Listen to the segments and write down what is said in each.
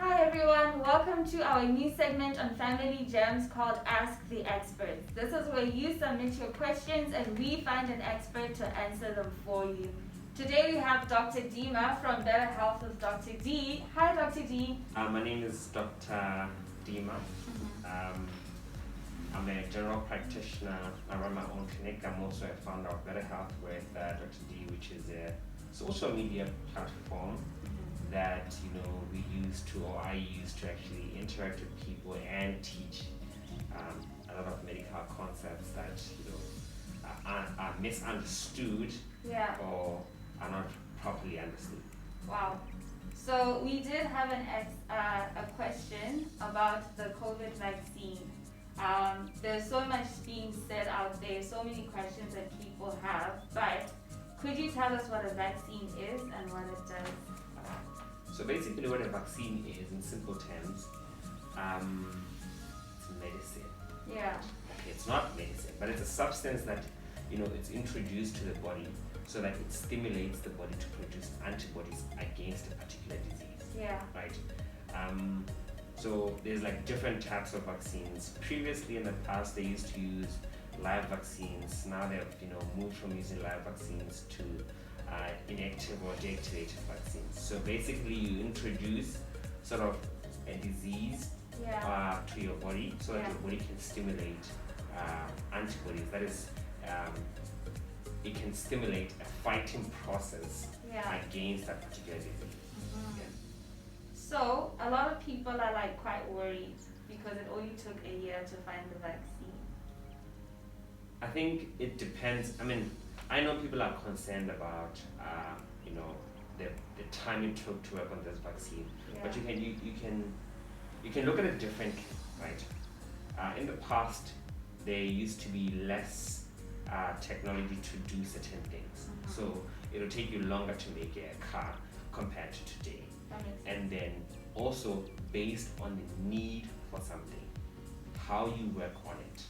Hi everyone, welcome to our new segment on Family Gems called Ask the Experts. This is where you submit your questions and we find an expert to answer them for you. Today we have Dr. Dima from Better Health with Dr. D. Hi Dr. D. My name is Dr. Dima. I'm a general practitioner. I run my own clinic. I'm also a founder of Better Health with Dr. D, which is a social media platform that we use to, or I use to actually interact with people and teach a lot of medical concepts that are misunderstood Yeah. or are not properly understood. Wow. So we did have a question about the COVID vaccine. There's so much being said out there, so many questions that people have, but could you tell us what a vaccine is and what it does? So basically what a vaccine is, in simple terms, it's medicine. Yeah. Okay, it's not medicine, but it's a substance that, it's introduced to the body so that it stimulates the body to produce antibodies against a particular disease. Yeah. Right? So there's like different types of vaccines. Previously in the past, they used to use live vaccines. Now they've, moved from using live vaccines to inactive or deactivated vaccines. So basically you introduce sort of a disease to your body so that your body can stimulate antibodies. That is, it can stimulate a fighting process against that particular disease. So a lot of people are like quite worried because it only took a year to find the vaccine. I think it depends. I know people are concerned about the time it took to work on this vaccine, but you can look at it differently, right? In the past, there used to be less technology to do certain things, so it'll take you longer to make a car compared to today. And then also based on the need for something, how you work on it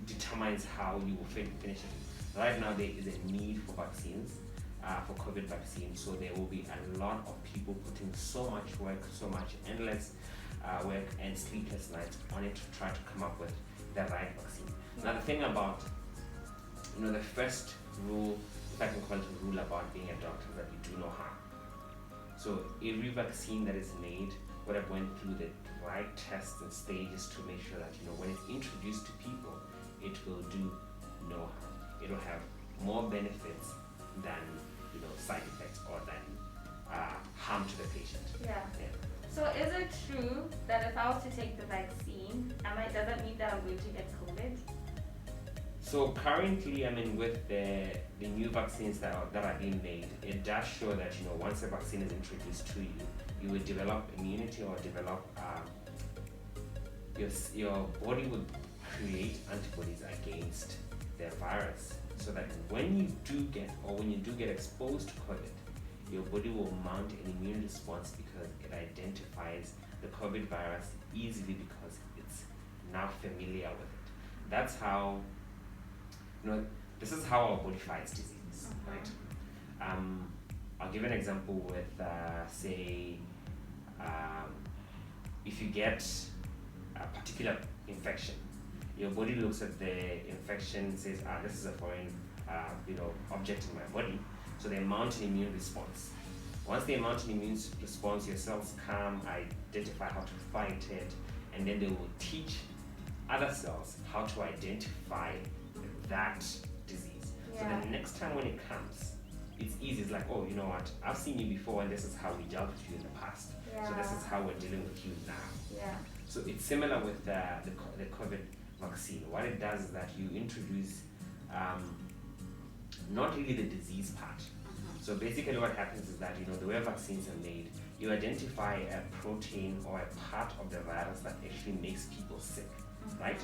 determines how you will finish it. Right now there is a need for vaccines, for COVID vaccines, so there will be a lot of people putting so much work, so much endless work and sleepless nights on it to try to come up with the right vaccine. Now the thing about, the first rule, if I can call it a rule about being a doctor, is that you do no harm. So every vaccine that is made would have went through the right tests and stages to make sure that when it's introduced to people, it will do no harm. It will have more benefits than side effects or than harm to the patient. Yeah. So is it true that if I was to take the vaccine, does that mean that I'm going to get COVID? So currently, with the new vaccines that are being made, it does show that once a vaccine is introduced to you, you will develop immunity or develop your body would create antibodies against the virus, so that when you do get exposed to COVID, your body will mount an immune response because it identifies the COVID virus easily because it's now familiar with it. That's how. This is how our body fights disease, right? I'll give an example with, say, if you get a particular infection, your body looks at the infection and says, this is a foreign, object in my body, so they mount an immune response. Once they mount an immune response, your cells come, identify how to fight it, and then they will teach other cells how to identify that disease. So the next time when it comes, it's easy. It's like, oh, you know what? I've seen you before, and this is how we dealt with you in the past. So this is how we're dealing with you now. Yeah. So it's similar with the COVID vaccine. What it does is that you introduce not really the disease part. So basically what happens is that, the way vaccines are made, you identify a protein or a part of the virus that actually makes people sick, right?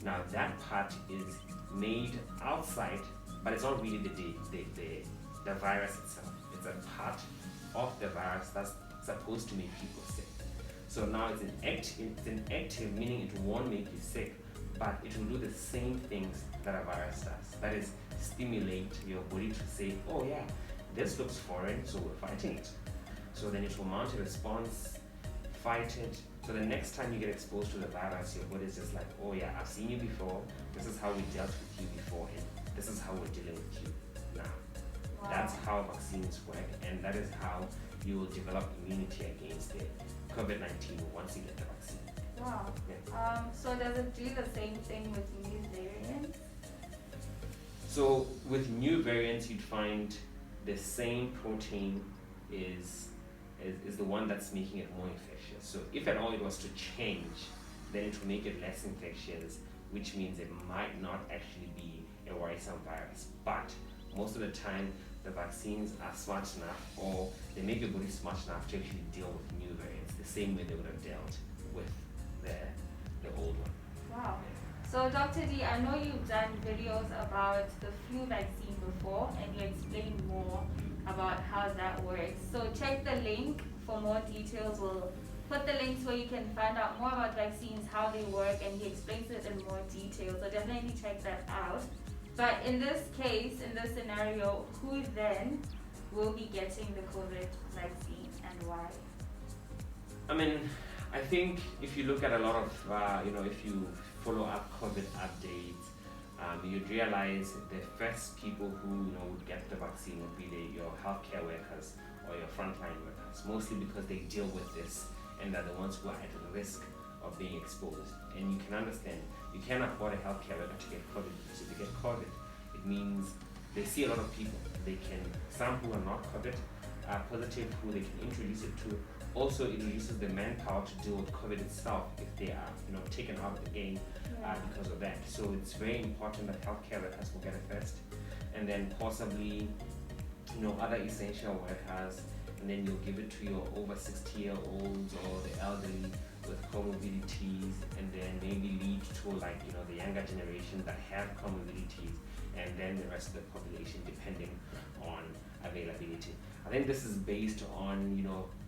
Now that part is made outside, but it's not really the virus itself. It's a part of the virus that's supposed to make people sick. So now it's an active, meaning it won't make you sick, but it will do the same things that a virus does. That is, stimulate your body to say, oh yeah, this looks foreign, so we're fighting it. So then it will mount a response, fight it. So the next time you get exposed to the virus, your body is just like, oh yeah, I've seen you before. This is how we dealt with you before, and this is how we're dealing with you now. Wow. That's how vaccines work, and that is how you will develop immunity against the COVID-19 once you get the vaccine. Wow. Yeah. So does it do the same thing with new variants? So with new variants, you'd find the same protein is the one that's making it more infectious. So if at all it was to change, then it will make it less infectious, which means it might not actually be a worrisome virus. But most of the time, the vaccines are smart enough, or they make your body smart enough to actually deal with new variants the same way they would have dealt with the old one. Wow. So Dr. D, I know you've done videos about the flu vaccine before, and you explained more about how that works. So check the link for more details. We'll put the links where you can find out more about vaccines, how they work, and he explains it in more detail. So definitely check that out. But in this case, in this scenario, who then will be getting the COVID vaccine and why? I mean, I think if you look at a lot of, if you follow up COVID updates, you'd realize the first people who would get the vaccine would be your healthcare workers or your frontline workers, mostly because they deal with this and they're the ones who are at risk of being exposed. And you can understand, you can't afford a healthcare worker to get COVID, because if they get COVID, it means they see a lot of people. Some who are not COVID positive, who they can introduce it to. Also, it reduces the manpower to deal with COVID itself if they are, taken out of the game because of that. So it's very important that healthcare workers will get it first, and then possibly, other essential workers, and then you'll give it to your over 60-year-olds or the elderly with comorbidities, and then maybe lead to the younger generation that have comorbidities, and then the rest of the population depending on availability. I think this is based on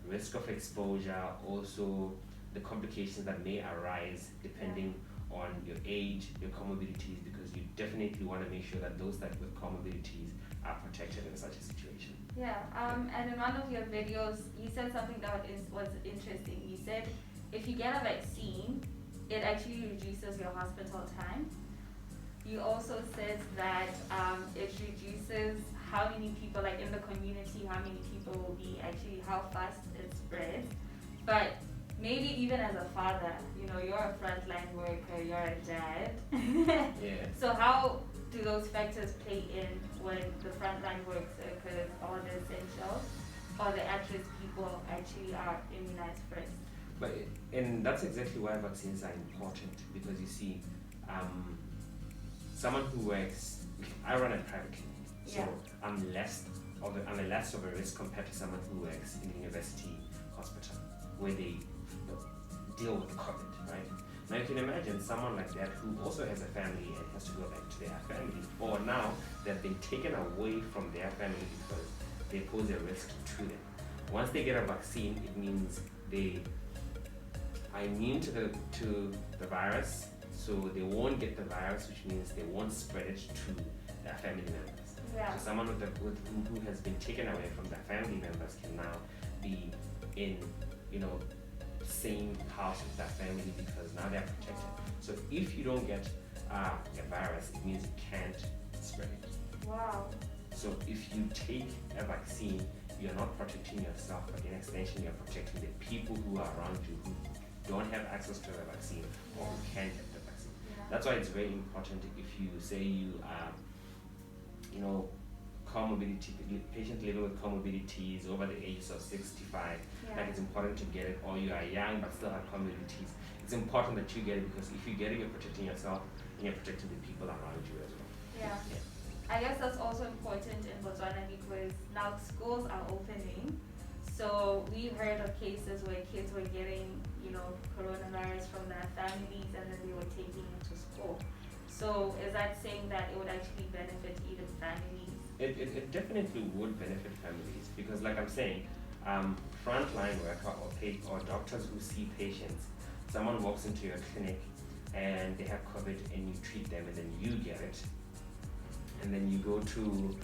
risk of exposure, also the complications that may arise depending on your age, your comorbidities, because you definitely want to make sure that those that with comorbidities are protected in such a situation. Yeah, and in one of your videos, you said something that was interesting. You said if you get a vaccine, it actually reduces your hospital time. You also said that it reduces how many people, in the community, how many people will be actually, how fast it spreads. But maybe even as a father, you're a frontline worker, you're a dad. Yeah. So how do those factors play in when the frontline workers or the essential or the at-risk people actually are immunized first? And that's exactly why vaccines are important, because you see, someone who works, I run a private clinic, so I'm less of a risk compared to someone who works in a university hospital where they deal with COVID, right? Now you can imagine someone like that who also has a family and has to go back to their family, or now they've been taken away from their family because they pose a risk to them. Once they get a vaccine, it means they are immune to the virus, so they won't get the virus, which means they won't spread it to their family members. Yeah. So someone who has been taken away from their family members can now be in, same house with their family, because now they're protected. So if you don't get a virus, it means you can't spread it. Wow. So if you take a vaccine, you're not protecting yourself, but in extension, you're protecting the people who are around you who don't have access to the vaccine or who can't get the vaccine. Yeah. That's why it's very important if you say you are, patient living with comorbidities over the ages of 65, it's important to get it, or you are young but still have comorbidities. It's important that you get it, because if you get it, you're protecting yourself and you're protecting the people around you as well. Yeah. I guess that's also important in Botswana because now schools are opening. So we heard of cases where kids were getting, coronavirus from their families, and then they were taking it to school. So is that saying that it would actually benefit even families? It definitely would benefit families, because like I'm saying, frontline worker or doctors who see patients, someone walks into your clinic and they have COVID and you treat them and then you get it, and then you go to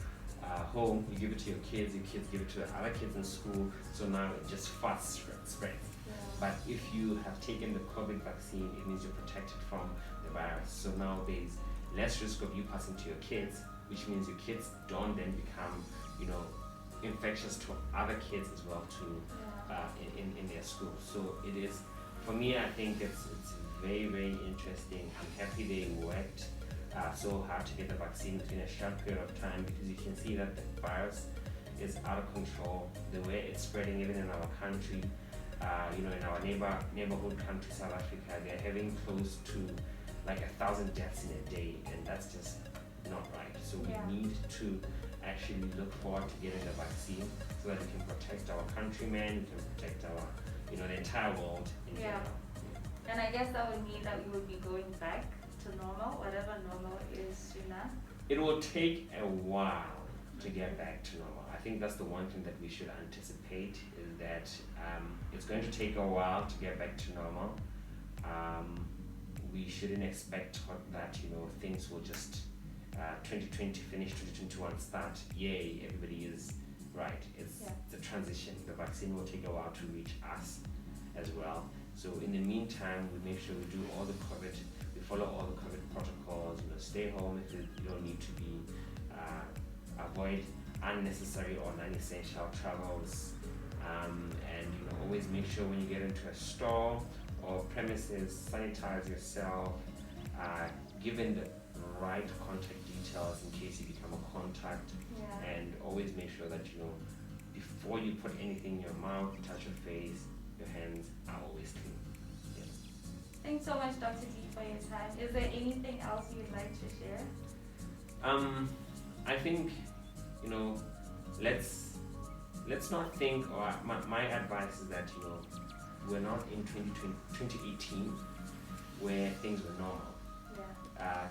home, you give it to your kids give it to other kids in school, so now it just fast spreads. Yeah. But if you have taken the COVID vaccine, it means you're protected from the virus. So now there's less risk of you passing to your kids, which means your kids don't then become, infectious to other kids as well too, in their school. So it is, for me, I think it's very, very interesting. I'm happy they worked so hard to get the vaccine within a short period of time, because you can see that the virus is out of control. The way it's spreading even in our country, in our neighborhood country, South Africa, they're having close to like 1,000 deaths in a day, and that's just not right. So we need to actually look forward to getting the vaccine so that we can protect our countrymen, we can protect our, the entire world in general. And I guess that would mean that we would be going back to normal, whatever normal is sooner. It will take a while to get back to normal. I think that's the one thing that we should anticipate, is that it's going to take a while to get back to normal. We shouldn't expect that things will just 2020 finish, 2021 start. Yay, everybody is right. It's the transition. The vaccine will take a while to reach us as well. So in the meantime, we make sure we do all the COVID, we follow all the COVID protocols. Stay home if you don't need to be. Avoid unnecessary or non-essential travels, and always make sure when you get into a store or premises, sanitize yourself, given the right contact details in case you become a contact, and always make sure that before you put anything in your mouth, touch your face, your hands are always clean. Thanks so much, Dr. D, for your time. Is there anything else you'd like to share? I think let's not think, or my advice is that we're not in 2018 where things were normal.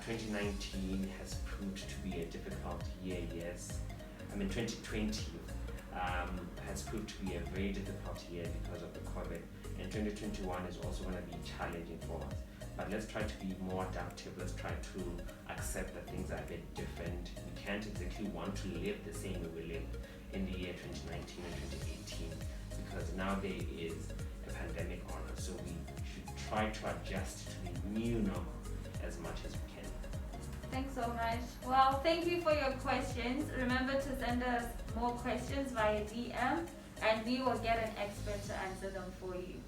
2019 has proved to be a difficult year, yes. 2020 has proved to be a very difficult year because of the COVID, and 2021 is also going to be challenging for us. But let's try to be more adaptive. Let's try to accept that things are a bit different. We can't exactly want to live the same way we lived in the year 2019 and 2018, because now there is a pandemic on us. So we should try to adjust to the new normal as much as we can. Thanks so much. Well, thank you for your questions. Remember to send us more questions via DM, and we will get an expert to answer them for you.